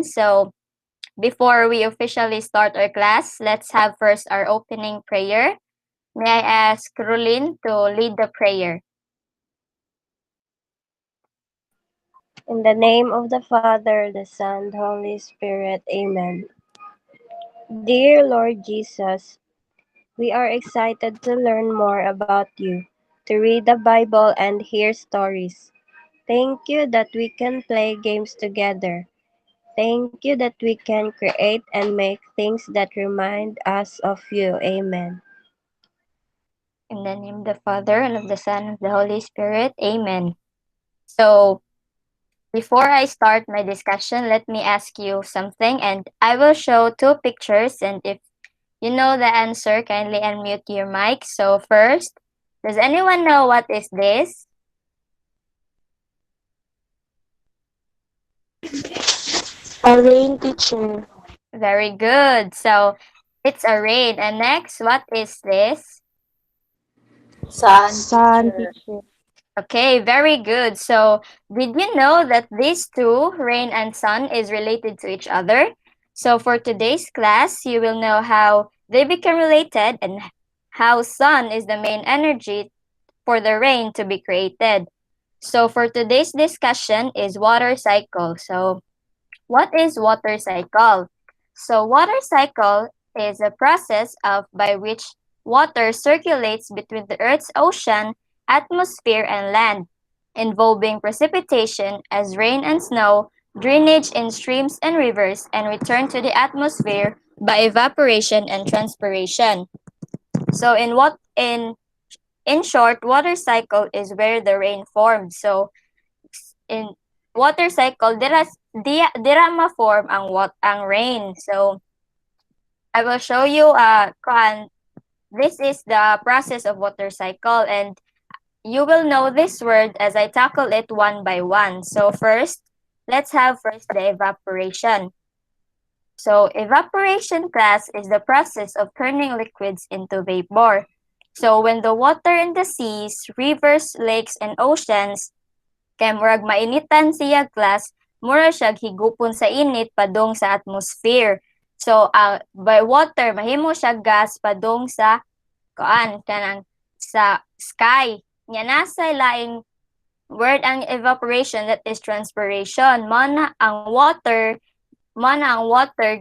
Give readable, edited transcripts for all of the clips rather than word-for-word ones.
So before we officially start our class, let's have first our opening prayer. May I ask Rulin to lead the prayer? In the name of the Father, the Son, the Holy Spirit. Amen. Dear Lord Jesus, we are excited to learn more about you, to read the Bible and hear stories. Thank you that we can play games together. Thank you that we can create and make things that remind us of you. Amen. In the name of the Father, and of the Son, and of the Holy Spirit. Amen. So before I start my discussion, let me ask you something, and I will show two pictures, and if you know the answer, kindly unmute your mic. So first, does anyone know what is this? A rain teacher. Very good. So it's a rain. And next, what is this? Sun Sun teacher. teacher. Okay, very good. So did you know that these two, rain and sun, is related to each other? So for today's class, you will know how they become related and how sun is the main energy for the rain to be created. So for today's discussion is water cycle. So what is water cycle? So water cycle is a process by which water circulates between the Earth's ocean, atmosphere, and land, involving precipitation as rain and snow, drainage in streams and rivers, and return to the atmosphere by evaporation and transpiration. So in short, water cycle is where the rain forms. So in water cycle, dira ma-form ang rain. So I will show you this is the process of water cycle, and you will know this word as I tackle it one by one. So first, let's have first the evaporation. So evaporation, class, is the process of turning liquids into vapor. So when the water in the seas, rivers, lakes, and oceans kay murag mainitan siya, class, mura siya higupon sa init padung sa atmosphere. So by water mahimo siya gas padung sa kanang sa sky. Nya nasa laing word ang evaporation, that is transpiration. Mana ang water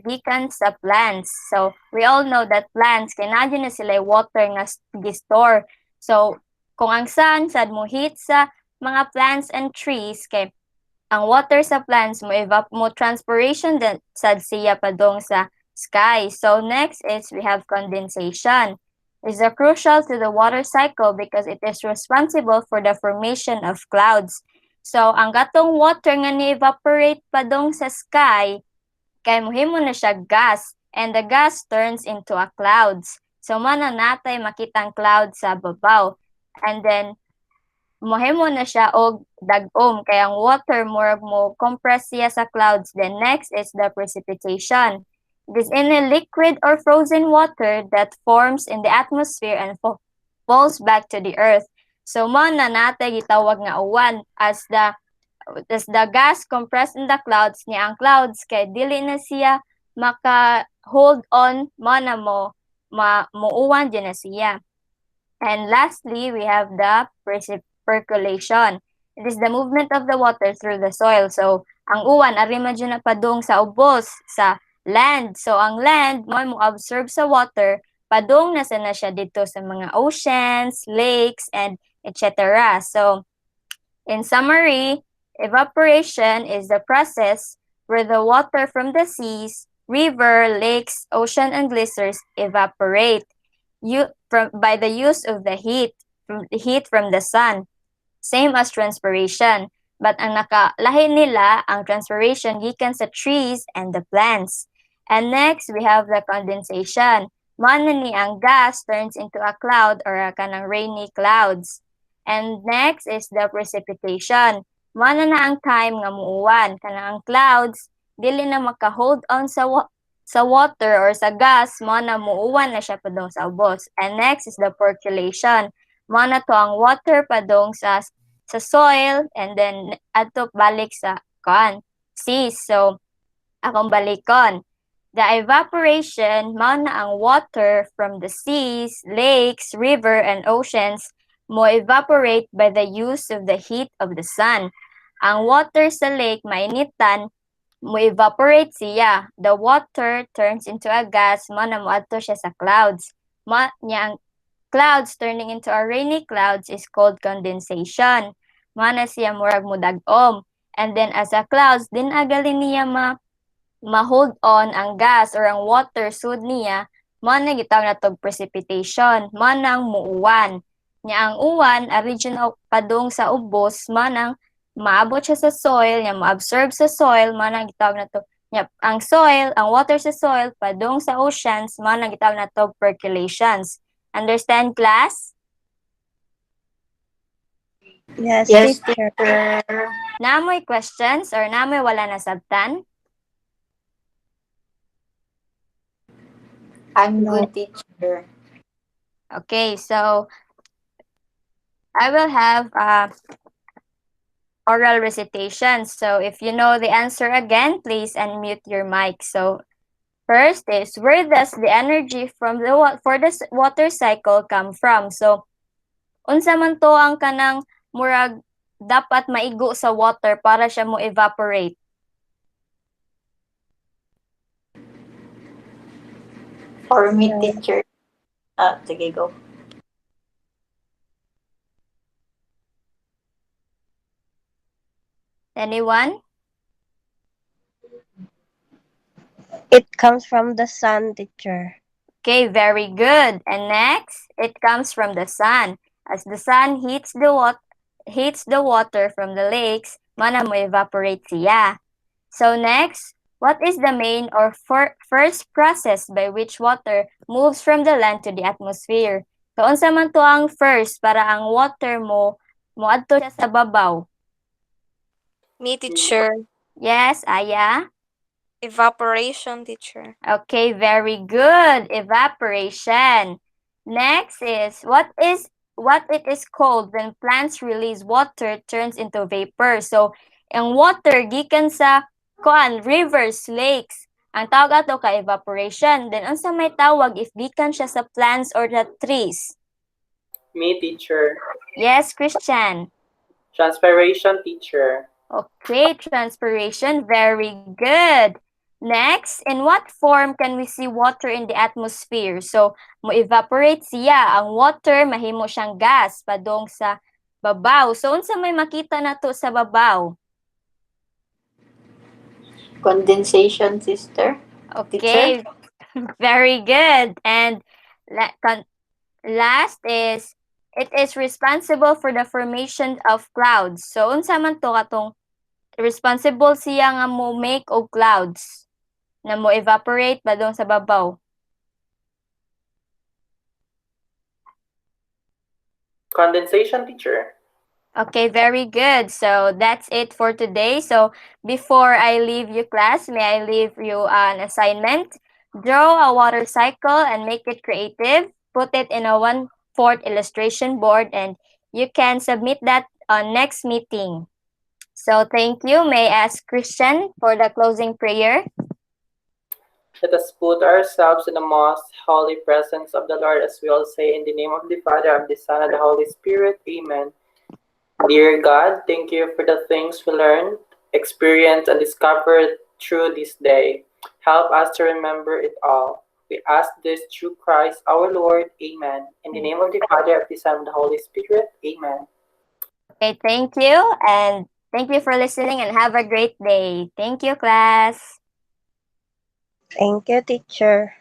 gikan sa plants. So we all know that plants kay nadyo na sila water nga gi-store. So kung ang sun sad mo heat sa mga plants and trees, kay ang water sa plants mo transpiration din sad siya padong sa sky. So next is we have condensation. Is crucial to the water cycle because it is responsible for the formation of clouds. So ang gatong water nga ni-evaporate padong sa sky kay mohimo na siya gas, and the gas turns into a clouds. So mana natay makitang cloud sa babaw. And then mohimo na siya og dagom kay ang water murag mo compress siya sa clouds. Then next is the precipitation. It is in a liquid or frozen water that forms in the atmosphere and falls back to the earth. So mo na natay gitawag nga uwan as the gas compressed in the clouds, niya ang clouds kay dili na siya maka hold on mo na muuwan dyan na siya. And lastly, we have the percolation. It is the movement of the water through the soil. So, ang uwan, ari man dyan na padung sa ubos, sa land. So, ang land, mo absorb sa water, padung na sana siya dito sa mga oceans, lakes, and etc. So, in summary, evaporation is the process where the water from the seas, river, lakes, ocean, and glaciers evaporate by the use of the heat from the sun, same as transpiration. But ang nakalahi nila ang transpiration gikan sa trees and the plants. And next, we have the condensation. Mano ni ang gas turns into a cloud or a kanang rainy clouds. And next is the precipitation. Mano na ang time nga muuwan. Kanang ang clouds, dili na maka-hold on sa water or sa gas, mo na muuwan na siya padong sa ubos. And next is the percolation. Mo na to ang water padong sa soil and then ato balik sa seas. So Akong balikon. The evaporation, mao na ang water from the seas, lakes, river, and oceans mo evaporate by the use of the heat of the sun. Ang water sa lake mainitan, mo evaporate siya. The water turns into a gas, mo na moadto siya sa clouds. Nya ang clouds turning into a rainy clouds is called condensation. Mo na siya murag mudag-om. And then as a clouds, din agali niya ma-hold on ang gas or ang water sud niya, mo na gitawag na tog precipitation, mo nang muuwan. Nya ang uwan original padung sa ubos, mo nang maabot siya sa soil, nya ma-absorb sa soil, mo nang gitawag na to. Nya ang soil, ang water sa soil padung sa oceans, mo nang gitawag na tog percolations. Understand, class? Yes, Yes, teacher. teacher. Namoy questions or namoy wala na sabtan? I'm No. good, teacher. Okay, so I will have oral recitation. So if you know the answer again, please unmute your mic. So first is, where does the energy from for the water cycle come from? So unsa man to ang kanang murag dapat maigo sa water para siya mo evaporate? For me, teacher. Sige, go. Anyone? It comes from the sun, teacher. Okay, very good. And next, it comes from the sun. As the sun heats the water from the lakes, mana mo evaporate siya. So next, what is the main or first process by which water moves from the land to the atmosphere? So unsa man to ang first para ang water mo moadto siya sa babaw? Me, teacher. Yes, Aya? Evaporation, teacher. Okay, very good. Evaporation. Next is what it is called when plants release water turns into vapor. So, ang water gikan sa rivers, lakes. Ang tawag ato ka evaporation. Then unsa may tawag if gikan siya sa plants or the trees? Me, teacher. Yes, Christian. Transpiration, teacher. Okay, transpiration. Very good. Next, in what form can we see water in the atmosphere? So, mo evaporate siya. Ang water, mahimo siyang gas padong sa babaw. So, unsa may makita nato sa babaw? Condensation, sister. Okay, very good. And last is, it is responsible for the formation of clouds. So, unsa man to katong responsible siya nga mo make og clouds na mo evaporate padong sa babaw? Condensation, teacher. Okay, very good. So that's it for today. So before I leave you, class, may I leave you an assignment? Draw a water cycle and make it creative. Put it in a 1/4 illustration board and you can submit that on next meeting. So thank you. May I ask Christian for the closing prayer? Let us put ourselves in the most holy presence of the Lord as we all say, in the name of the Father, of the Son, and the Holy Spirit. Amen. Dear God, thank you for the things we learned, experienced, and discovered through this day. Help us to remember it all. We ask this through Christ our Lord. Amen. In the name of the Father, of the Son, and the Holy Spirit. Amen. Okay, thank you. And thank you for listening and have a great day. Thank you, class. Thank you, teacher.